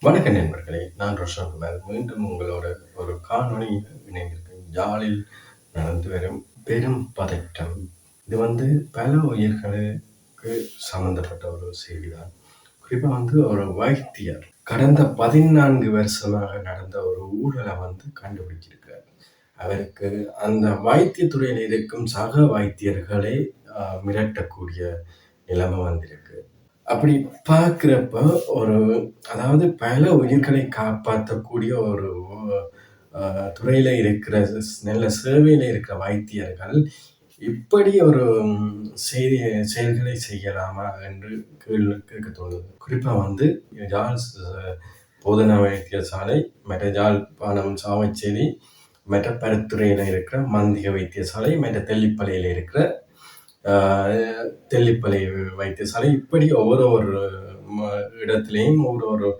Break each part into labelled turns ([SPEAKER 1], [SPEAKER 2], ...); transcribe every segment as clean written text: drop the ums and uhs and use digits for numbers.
[SPEAKER 1] வணக்க நண்பர்களே! நான் ரோஷன் குமார். மீண்டும் உங்களோட ஒரு காணொளியில் இணைந்திருக்கிறேன். யாழில் நடந்து வரும் பெரும் பதட்டம். இது பல உயிர்களுக்கு சம்மந்தப்பட்ட ஒரு செய்திதான். குறிப்பா ஒரு வைத்தியர் கடந்த 14 வருஷமாக நடந்த ஒரு ஊழலை கண்டுபிடிச்சிருக்கிறார். அவருக்கு அந்த வைத்திய துறையில் இருக்கும் சக வைத்தியர்களே மிரட்டக்கூடிய நிலைமை வந்திருக்கு. அப்படி பார்க்குறப்ப ஒரு அதாவது பல உயிர்களை காப்பாற்றக்கூடிய ஒரு துறையில இருக்கிற நல்ல சேவையில இருக்கிற வைத்தியர்கள் இப்படி ஒரு செய்தி செயல்களை செய்யலாமா என்று கேட்க தோணுது. குறிப்பா யாழ் போதனா வைத்தியசாலை, மற்ற யாழ்ப்பாணம் சாவச்சேரி, மற்ற பருத்துறையில இருக்கிற மந்திக வைத்தியசாலை, மற்ற தெல்லிப்பளையில இருக்கிற தெல்லிப்பளை வைத்தியசாலை, இப்படி ஒவ்வொரு இடத்திலையும் ஒரு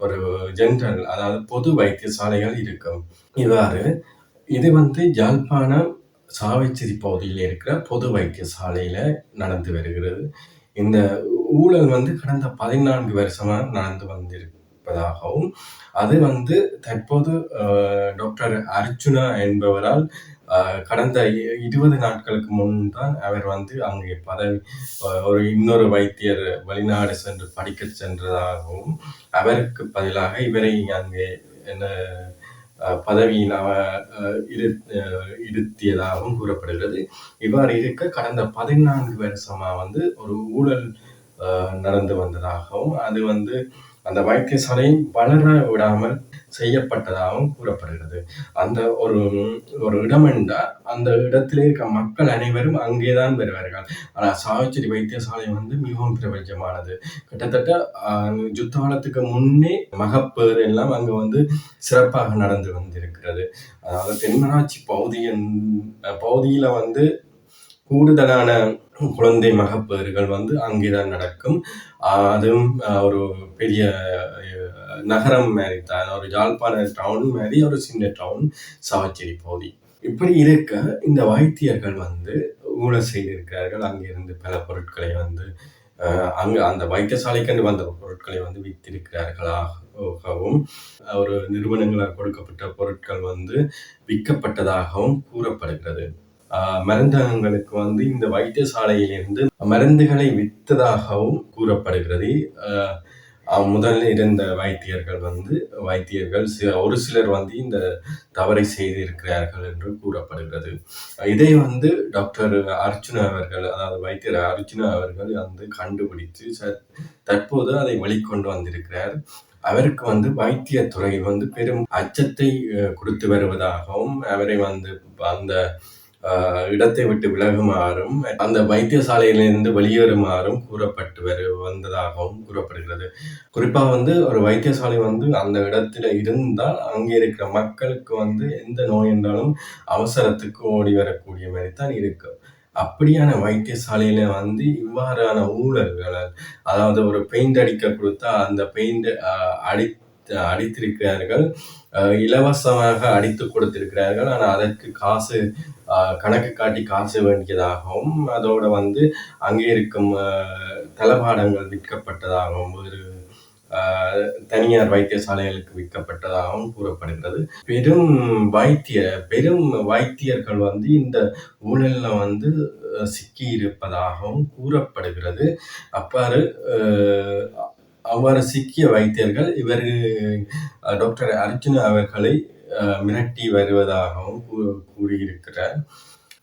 [SPEAKER 1] ஒரு ஜென்ரல், அதாவது பொது வைத்தியசாலைகள் இருக்கும். இவ்வாறு இது யாழ்ப்பாணம் சாவச்சேரி பகுதியில் இருக்கிற பொது வைத்தியசாலையில நடந்து வருகிறது. இந்த ஊழல் கடந்த 14 வருஷமா நடந்து வந்திருப்பதாகவும், அது தற்போது டாக்டர் அர்ச்சுனா என்பவரால் கடந்த 20 நாட்களுக்கு முன் தான் அவர் அங்கே ஒரு இன்னொரு வைத்தியர் வெளிநாடு சென்று படிக்க சென்றதாகவும், அவருக்கு பதிலாக இவரை அங்கே என்ன பதவியில் இருத்தியதாகவும் கூறப்படுகிறது. இவ்வாறு இருக்க கடந்த 14 வருஷமா ஒரு ஊழல் நடந்து வந்ததாகவும், அது அந்த வைத்தியசாலையை வளர விடாமல் செய்யப்பட்டதாகவும் கூறப்படுகிறது. அந்த ஒரு ஒரு இடம் என்றால் அந்த இடத்திலே இருக்க மக்கள் அனைவரும் அங்கேதான் வருவார்கள். ஆனால் சாவச்சேரி வைத்தியசாலை மிகவும் பிரபஞ்சமானது. கிட்டத்தட்ட யுத்த காலத்துக்கு முன்னே மகப்பேறு எல்லாம் அங்கு சிறப்பாக நடந்து வந்திருக்கிறது. அதாவது தென்மராட்சி பகுதியில கூடுதலான குழந்தை மகப்பேறுகள் அங்கேதான் நடக்கும். அதுவும் ஒரு பெரிய நகரம் மாதிரி தான், ஒரு யாழ்ப்பாண டவுன் மாதிரி ஒரு சின்ன டவுன் சாவச்சேரி பகுதி. இப்படி இருக்க இந்த வைத்தியர்கள் ஊழல் செய்திருக்கிறார்கள். அங்கிருந்து பல பொருட்களை அங்க அந்த வைத்தியசாலைக்கு வந்த பொருட்களை வித்திருக்கிறார்களாகவும், ஒரு நிறுவனங்களால் கொடுக்கப்பட்ட பொருட்கள் விற்கப்பட்டதாகவும் கூறப்படுகிறது. மருந்தகங்களுக்கு இந்த வைத்தியசாலையிலிருந்து மருந்துகளை விற்றதாகவும் கூறப்படுகிறது. முதல்ல இருந்த வைத்தியர்கள் ஒரு சிலர் இந்த தவறை செய்திருக்கிறார்கள் என்று கூறப்படுகிறது. இதை டாக்டர் அர்ச்சுனா அவர்கள், அதாவது வைத்தியர் அர்ச்சுனா அவர்கள் கண்டுபிடித்து தற்போது அதை வெளிக்கொண்டு வந்திருக்கிறார். அவருக்கு வைத்தியத்துறை பெரும் அச்சத்தை கொடுத்து வருவதாகவும், அவரை அந்த இடத்தை விட்டு விலகுமாறும், அந்த வைத்தியசாலையிலிருந்து வெளியேறுமாறும் கூறப்பட்டு வந்ததாகவும் கூறப்படுகிறது. குறிப்பா ஒரு வைத்தியசாலை அந்த இடத்துல இருந்தால் அங்கே இருக்கிற மக்களுக்கு எந்த நோய் என்றாலும் அவசரத்துக்கு ஓடி வரக்கூடிய மாதிரி தான் இருக்கும். அப்படியான வைத்தியசாலையில இவ்வாறான ஊழல்கள், அதாவது ஒரு பெயிண்ட் அடிக்க கொடுத்தா அந்த பெயிண்ட் அடித்திருக்கிறார்கள், இலவசமாக அடித்து கொடுத்திருக்கிறார்கள். ஆனால் அதற்கு காசு கணக்கு காட்டி காசு வேண்டியதாகவும், அதோட அங்கே இருக்கும் தளபாடங்கள் விற்கப்பட்டதாகவும், ஒரு தனியார் வைத்தியசாலைகளுக்கு விற்கப்பட்டதாகவும் கூறப்படுகிறது. பெரும் வைத்தியர்கள் இந்த ஊழல்ல சிக்கி இருப்பதாகவும் கூறப்படுகிறது. அவ்வாறு சிக்கிய வைத்தியர்கள் டாக்டர் அர்ச்சுனா அவர்களை மிரட்டி வருவதாகவும் கூறியிருக்கிறார்.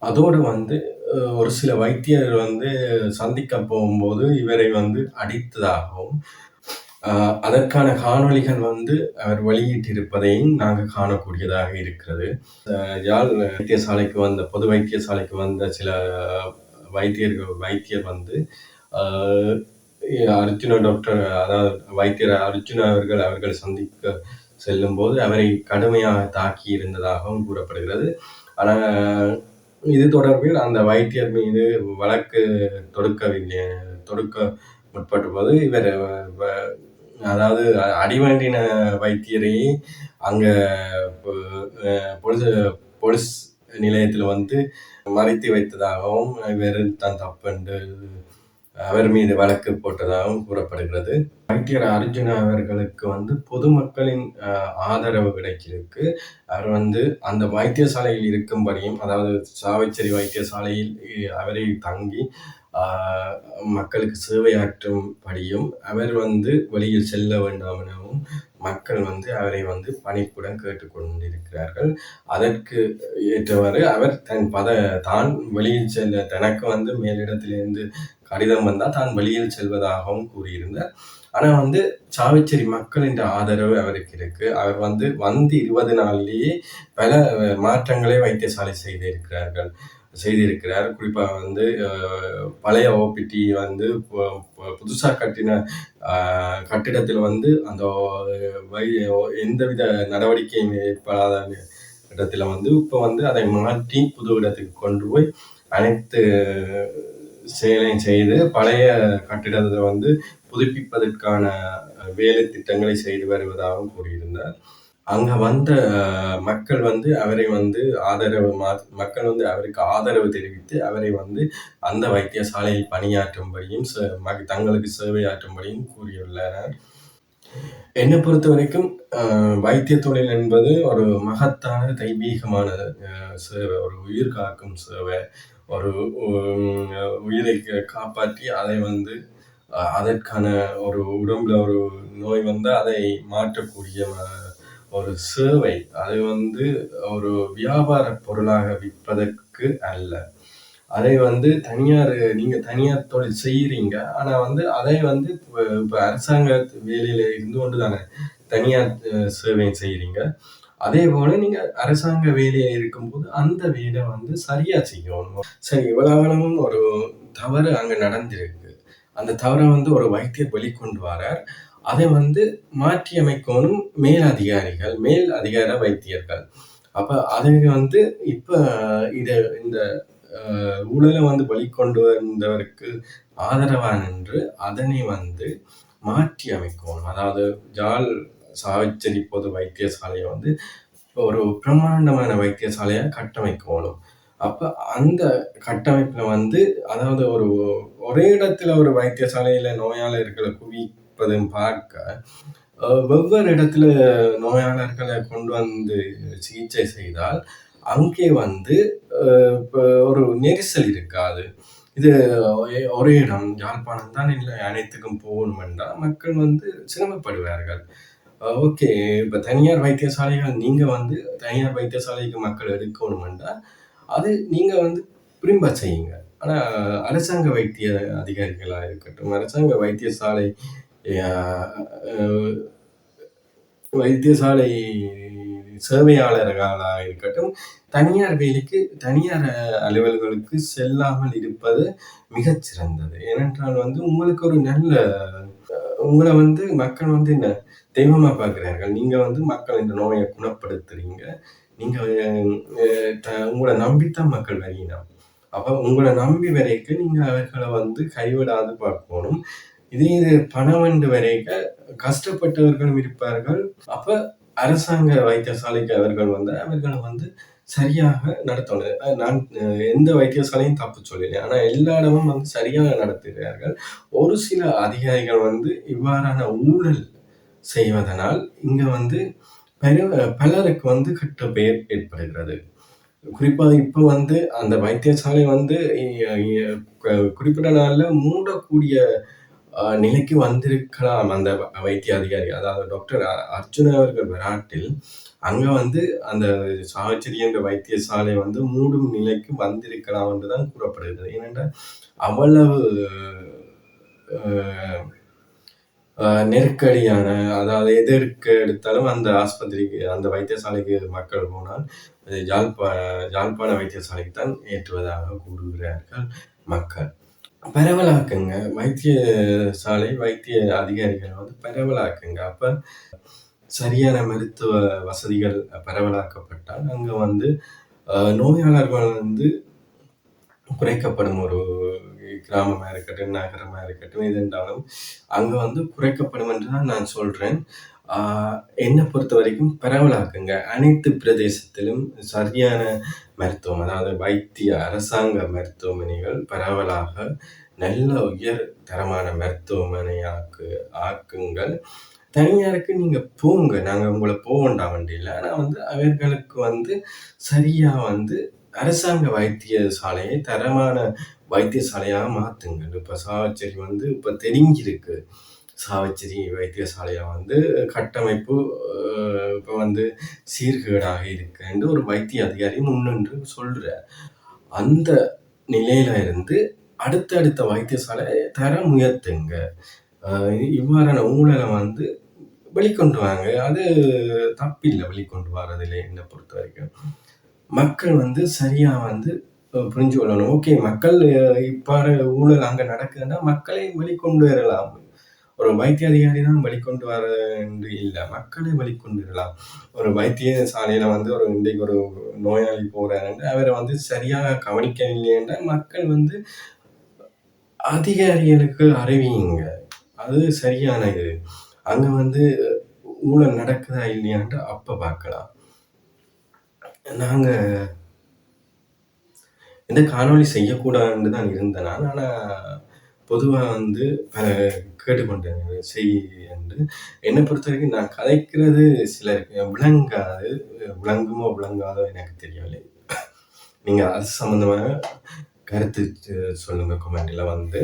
[SPEAKER 1] அதோடு ஒரு சில வைத்தியர் சந்திக்க போகும்போது இவரை அடித்ததாகவும், அதற்கான காணொளிகள் அவர் வெளியிட்டிருப்பதையும் நாங்கள் காணக்கூடியதாக இருக்கிறது. யாழ் வைத்தியசாலைக்கு பொது வைத்தியசாலைக்கு சில வைத்தியர் அர்ச்சுனா டாக்டர், அதாவது வைத்தியர் அர்ச்சுனா அவர்கள் சந்திக்க செல்லும் போது அவரை கடுமையாக தாக்கி இருந்ததாகவும் கூறப்படுகிறது. ஆனால் இது தொடர்பில் அந்த வைத்தியர் மீது வழக்கு தொடுக்க முற்பட்ட போது இவர், அதாவது அடிவேண்டின வைத்தியரையே அங்க போலீஸ் நிலையத்தில் மறைத்து வைத்ததாகவும், இவர் தான் தப்பு என்று அவர் மீது வழக்கு போட்டதாகவும் கூறப்படுகிறது. வைத்தியர் அர்ஜுனா அவர்களுக்கு பொதுமக்களின் ஆதரவு கிடைச்சிருக்கு. அவர் அந்த வைத்தியசாலையில் இருக்கும்படியும், அதாவது சாவச்சேரி வைத்தியசாலையில் அவரே தங்கி ஆ மக்களுக்கு சேவையாற்றும்படியும், அவர் வெளியில் செல்ல வேண்டாம் எனவும் மக்கள் அவரை பணிப்புடன் கேட்டுக்கொண்டிருக்கிறார்கள். அதற்கு ஏற்றவாறு அவர் தான் வெளியில் செல்ல தனக்கு மேலிடத்திலிருந்து கடிதம் வந்தால் தான் வெளியில் செல்வதாகவும் கூறியிருந்தார். ஆனா சாவச்சேரி மக்களின் ஆதரவு அவருக்கு இருக்கு. அவர் 20 நாளிலேயே பல மாற்றங்களை வைத்தியசாலை செய்திருக்கிறார். குறிப்பா பழைய ஓபிடி புதுசா கட்டின கட்டிடத்தில் அந்த எந்தவித நடவடிக்கையும் ஏற்படாத இடத்துல இப்ப அதை மாற்றி புது இடத்துக்கு கொண்டு போய் அனைத்து செயலையும் செய்து பழைய கட்டிடத்தை புதுப்பிப்பதற்கான வேலை திட்டங்களை செய்து வருவதாகவும் கூறியிருந்தார். அங்க வந்த மக்கள் அவரை மக்கள் அவருக்கு ஆதரவு தெரிவித்து அவரை அந்த வைத்தியசாலையில் பணியாற்றும்படியும் தங்களுக்கு சேவையாற்றும்படியும் கூறியுள்ளனர். என்னை பொறுத்த வரைக்கும் வைத்திய தொழில் என்பது ஒரு மகத்தான தெய்வீகமான சேவை, ஒரு உயிர் காக்கும் சேவை, ஒரு உயிரை காப்பாற்றி அதை அதற்கான ஒரு உடம்புல ஒரு நோய் அதை மாற்றக்கூடிய ஒரு சேவை. அதை ஒரு வியாபார பொருளாக விற்பதற்கு அல்ல. அதை நீங்க தனியார் தொழில் செய்யறீங்க. ஆனா அதை இப்ப அரசாங்க வேலையில இருந்து கொண்டு தானே தனியார் சேவை செய்யறீங்க. அதே போல நீங்க அரசாங்க வேலையில இருக்கும்போது அந்த வேலை சரியா செய்யணும். சரி, இவ்வளவு ஒரு தவறு அங்க நடந்திருக்கு. அந்த தவறை ஒரு வைத்தியர் வெளிக்கொண்டு வரார். அதை மாற்றி அமைக்கணும் மேல் அதிகார வைத்தியர்கள். அப்ப அதை இப்ப இந்த ஊழலை வெளிக்கொண்டு வந்தவருக்கு ஆதரவா நின்று அதனை மாற்றி அமைக்கணும். அதாவது சாவச்சேரி பொது வைத்தியசாலையை ஒரு பிரம்மாண்டமான வைத்தியசாலையா கட்டமைக்கணும். அப்ப அந்த கட்டமைப்புல அதாவது ஒரே இடத்துல ஒரு வைத்தியசாலையில நோயாளர்களை குவிப்பதும் பார்க்க வெவ்வேறு இடத்துல நோயாளர்களை கொண்டு சிகிச்சை செய்தால் அங்கே ஒரு நெரிசல் இருக்காது. இது ஒரே இடம் யாழ்ப்பாணம் தான் இல்லை அனைத்துக்கும் போகணுமென்றா மக்கள் சிரமப்படுவார்கள். ஓகே, இப்ப தனியார் வைத்தியசாலைகள் நீங்க தனியார் வைத்தியசாலைக்கு மக்கள் எடுக்கணுமென்றா அது நீங்க விரும்ப செய்யுங்க. ஆனா அரசாங்க வைத்திய அதிகாரிகளா இருக்கட்டும், அரசாங்க வைத்தியசாலை சேவையாளர்களா இருக்கட்டும், தனியார் வேலைக்கு தனியார் அலுவல்களுக்கு செல்லாமல் இருப்பது மிகச்சிறந்தது. ஏனென்றால் உங்களுக்கு ஒரு நல்ல உங்களை மக்கள் என்ன தெய்வமா பார்க்கிறார்கள். நீங்க மக்கள் இந்த நோயை குணப்படுத்துறீங்க. நீங்க உங்களை நம்பித்தான் மக்கள் வரையினா. அப்ப உங்களை நம்பி வரைக்கும் நீங்க அவர்களை கைவிடாது பார்க்கணும். இதே பணம் என்று வரைக்க கஷ்டப்பட்டவர்களும் இருப்பார்கள். அப்ப அரசாங்க வைத்தியசாலைக்கு அவர்கள் அவர்களை சரியாக நடத்தணும். நான் எந்த வைத்தியசாலையும் தப்பு சொல்லலை. ஆனா எல்லா இடமும் சரியாக நடத்துகிறார்கள். ஒரு சில அதிகாரிகள் இவ்வாறான ஊழல் செய்வதனால் இங்க பலருக்கு கெட்ட பெயர் ஏற்படுகிறது. குறிப்பா இப்ப அந்த வைத்தியசாலை குறிப்பிட்ட நாள்ல மூடக்கூடிய நிலைக்கு வந்திருக்கலாம். அந்த வைத்திய அதிகாரி, அதாவது டாக்டர் அர்ஜுனா அவர்கள் வராட்டில் அங்க அந்த சாவச்சேரி என்ற வைத்தியசாலை மூடும் நிலைக்கு வந்திருக்கலாம் என்றுதான் கூறப்படுகிறது. ஏனென்றால் அவ்வளவு நெருக்கடியான, அதாவது எதற்கு எடுத்தாலும் அந்த ஆஸ்பத்திரிக்கு அந்த வைத்தியசாலைக்கு மக்கள் போனால் யாழ்ப்பாண வைத்தியசாலைக்கு தான் ஏற்றுவதாக கூறுகிறார்கள் மக்கள். பரவலாக்குங்க வைத்தியசாலை வைத்திய அதிகாரிகள் பரவலாக்குங்க. அப்ப சரியான மருத்துவ வசதிகள் பரவலாக்கப்பட்டால் அங்க நோயாளர்கள் குறைக்கப்படும். ஒரு கிராமமா இருக்கட்டும், நகரமா இருக்கட்டும், எது என்றாலும் அங்க குறைக்கப்படும் என்றுதான் நான் சொல்றேன். என்னை பொறுத்த வரைக்கும் பரவலாக்குங்க. அனைத்து பிரதேசத்திலும் சரியான மருத்துவம், அதாவது அரசாங்க மருத்துவமனைகள் பரவலாக நல்ல உயர் தரமான மருத்துவமனை ஆக்குங்கள். தனியாருக்கு நீங்க போங்க. நாங்க உங்கள வேண்டாம் வண்டியில. ஆனா வந்து அவர்களுக்கு வந்து சரியா வந்து அரசாங்க வைத்தியசாலையை தரமான வைத்தியசாலையா மாத்துங்க. இப்ப சாவச்சேரி வந்து இப்ப தெரிஞ்சிருக்கு. சாவச்சேரி வைத்தியசாலையா வந்து கட்டமைப்பு இப்ப வந்து சீர்கேடாக இருக்குன்னு ஒரு வைத்திய அதிகாரி முன்னின்று சொல்றார். அந்த நிலையில இருந்து அடுத்தடுத்த வைத்தியசாலை தரம் உயர்த்துங்க. இவ்வாறான ஊழல வந்து வெளிக்கொண்டு வாங்க. அது தப்பில்ல வெளிக்கொண்டு வரதில என்ன பொறுத்தவரைக்கும். மக்கள் வந்து சரியா வந்து புரிஞ்சு கொள்ளணும். ஓகே மக்கள் இவ்வாறு ஊழல் அங்க நடக்குதுன்னா, மக்களை வெளிக்கொண்டு வரலாம். ஒரு வைத்திய அதிகாரி தான் வெளிக்கொண்டு வர என்று இல்ல. மக்களே வெளிக்கொண்டு வரலாம். ஒரு வைத்தியசாலையில வந்து இன்றைக்கு ஒரு நோயாளி போறாருன்னா, அவர வந்து சரியாக கவனிக்கவில்லை என்றால், மக்கள் வந்து அதிகாரிகளுக்கு அறிவியுங்க. அது சரியான இது. அங்க வந்து ஊழல் நடக்குதா இல்லையான்ட்டு அப்ப பார்க்கலாம். நாங்க இந்த காணொளி செய்யக்கூடாதுன்னு தான் இருந்தேன் நான். ஆனா பொதுவா வந்து கேட்டுக்கொண்டேன் செய் என்று. என்னை பொறுத்தவரைக்கும் நான் கதைக்கிறது சிலருக்கு விளங்காது. விளங்குமோ விளங்காதோ எனக்கு தெரியவில்லை. நீங்க அது சம்பந்தமாக கருத்து சொல்லுங்க கமெண்ட்ல வந்து.